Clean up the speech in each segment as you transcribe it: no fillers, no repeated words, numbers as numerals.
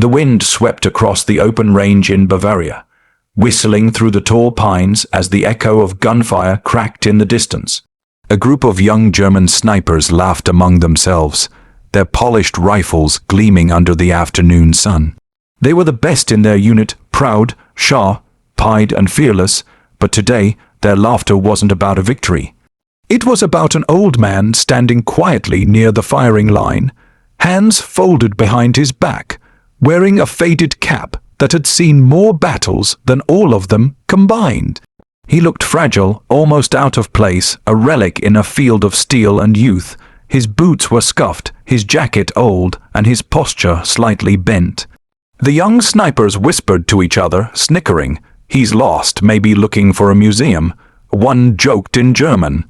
The wind swept across the open range in Bavaria, whistling through the tall pines as the echo of gunfire cracked in the distance. A group of young German snipers laughed among themselves, their polished rifles gleaming under the afternoon sun. They were the best in their unit, proud, sharp-eyed and fearless, but today their laughter wasn't about a victory. It was about an old man standing quietly near the firing line, hands folded behind his back, wearing a faded cap that had seen more battles than all of them combined. He looked fragile, almost out of place, a relic in a field of steel and youth. His boots were scuffed, his jacket old, and his posture slightly bent. The young snipers whispered to each other, snickering. "He's lost, maybe looking for a museum." One joked in German.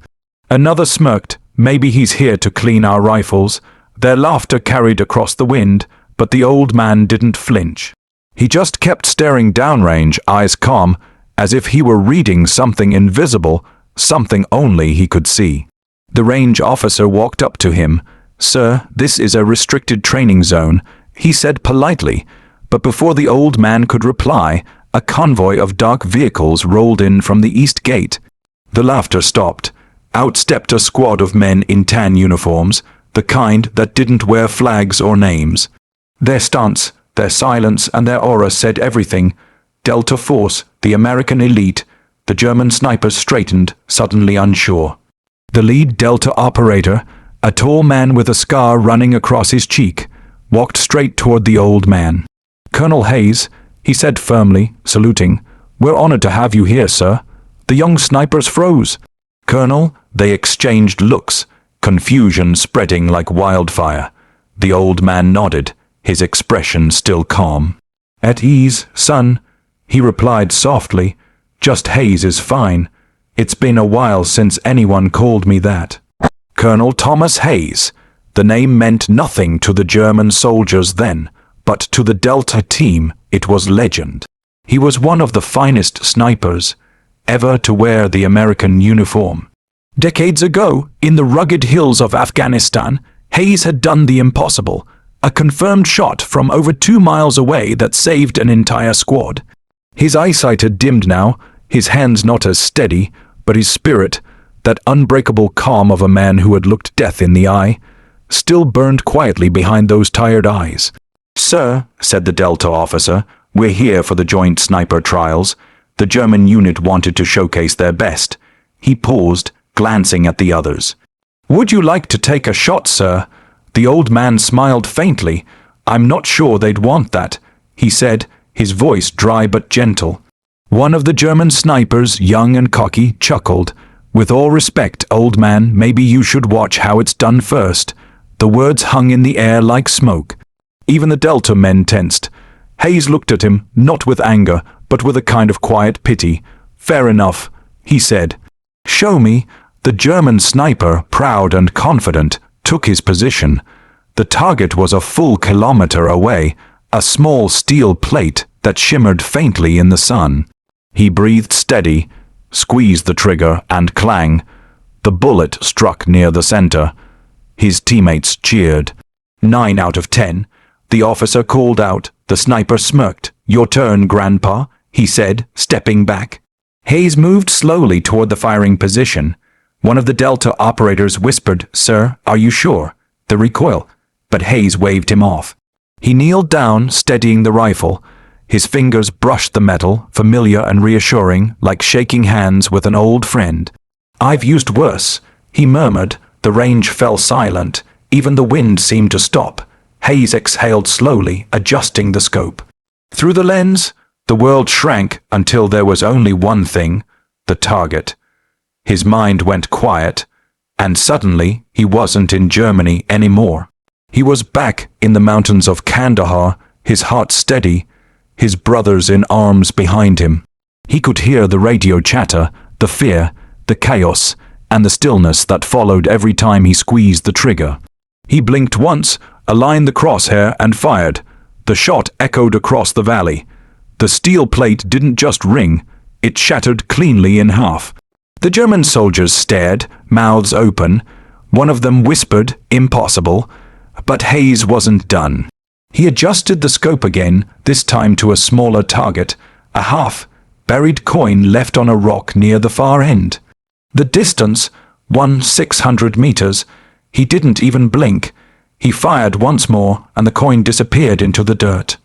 Another smirked, "Maybe he's here to clean our rifles." Their laughter carried across the wind, but the old man didn't flinch. He just kept staring downrange, eyes calm, as if he were reading something invisible, something only he could see. The range officer walked up to him. "Sir, this is a restricted training zone," he said politely, but before the old man could reply, a convoy of dark vehicles rolled in from the east gate. The laughter stopped. Out stepped a squad of men in tan uniforms, the kind that didn't wear flags or names. Their stance, their silence and their aura said everything. Delta Force, the American elite. The German snipers straightened, suddenly unsure. The lead Delta operator, a tall man with a scar running across his cheek, walked straight toward the old man. "Colonel Hayes," he said firmly, saluting, "we're honored to have you here, sir." The young snipers froze. "Colonel," they exchanged looks, confusion spreading like wildfire. The old man nodded, his expression still calm. "At ease, son," he replied softly. "Just Hayes is fine. It's been a while since anyone called me that." Colonel Thomas Hayes. The name meant nothing to the German soldiers then, but to the Delta team it was legend. He was one of the finest snipers ever to wear the American uniform. Decades ago, in the rugged hills of Afghanistan, Hayes had done the impossible, a confirmed shot from over 2 miles away that saved an entire squad. His eyesight had dimmed now, his hands not as steady, but his spirit, that unbreakable calm of a man who had looked death in the eye, still burned quietly behind those tired eyes. "Sir," said the Delta officer, "we're here for the joint sniper trials." The German unit wanted to showcase their best. He paused, glancing at the others. "Would you like to take a shot, sir?" The old man smiled faintly. "I'm not sure they'd want that," he said, his voice dry but gentle. One of the German snipers, young and cocky, chuckled. "With all respect, old man, maybe you should watch how it's done first." The words hung in the air like smoke. Even the Delta men tensed. Hayes looked at him, not with anger, but with a kind of quiet pity. "Fair enough," he said. "Show me." The German sniper, proud and confident, took his position. The target was a full kilometer away, a small steel plate that shimmered faintly in the sun. He breathed steady, squeezed the trigger, and clang. The bullet struck near the center. His teammates cheered. 9 out of 10. The officer called out. The sniper smirked. "Your turn, Grandpa," he said, stepping back. Hayes moved slowly toward the firing position. One of the Delta operators whispered, "Sir, are you sure?" The recoil, but Hayes waved him off. He kneeled down, steadying the rifle. His fingers brushed the metal, familiar and reassuring, like shaking hands with an old friend. "I've used worse," he murmured. The range fell silent. Even the wind seemed to stop. Hayes exhaled slowly, adjusting the scope. Through the lens, the world shrank until there was only one thing, the target. His mind went quiet, and suddenly he wasn't in Germany anymore. He was back in the mountains of Kandahar, his heart steady, his brothers in arms behind him. He could hear the radio chatter, the fear, the chaos, and the stillness that followed every time he squeezed the trigger. He blinked once, aligned the crosshair, and fired. The shot echoed across the valley. The steel plate didn't just ring, it shattered cleanly in half. The German soldiers stared, mouths open. One of them whispered, "Impossible," but Hayes wasn't done. He adjusted the scope again, this time to a smaller target, a half-buried coin left on a rock near the far end. The distance, 600 meters. He didn't even blink. He fired once more, and the coin disappeared into the dirt.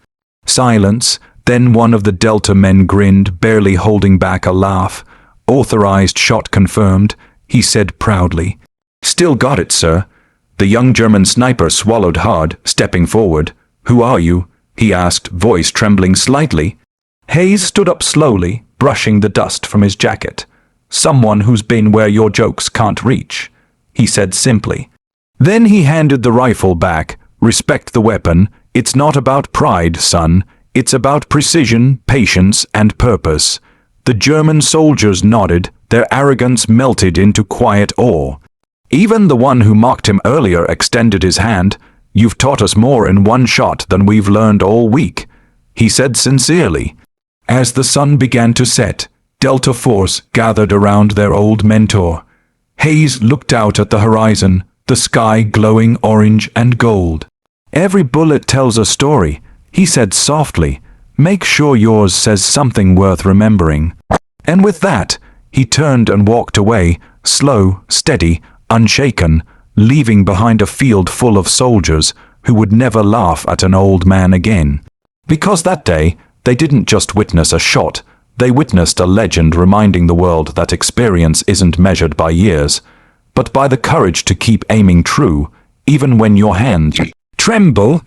Silence. Then one of the Delta men grinned, barely holding back a laugh. "Authorized shot confirmed," he said proudly. "Still got it, sir." The young German sniper swallowed hard, stepping forward. "Who are you?" he asked, voice trembling slightly. Hayes stood up slowly, brushing the dust from his jacket. "Someone who's been where your jokes can't reach," he said simply. Then he handed the rifle back. "Respect the weapon. It's not about pride, son. It's about precision, patience, and purpose." The German soldiers nodded, their arrogance melted into quiet awe. Even the one who mocked him earlier extended his hand. "You've taught us more in one shot than we've learned all week," he said sincerely. As the sun began to set, Delta Force gathered around their old mentor. Hayes looked out at the horizon, the sky glowing orange and gold. "Every bullet tells a story," he said softly. "Make sure yours says something worth remembering." And with that, he turned and walked away, slow, steady, unshaken, leaving behind a field full of soldiers who would never laugh at an old man again. Because that day, they didn't just witness a shot, they witnessed a legend reminding the world that experience isn't measured by years, but by the courage to keep aiming true, even when your hands tremble.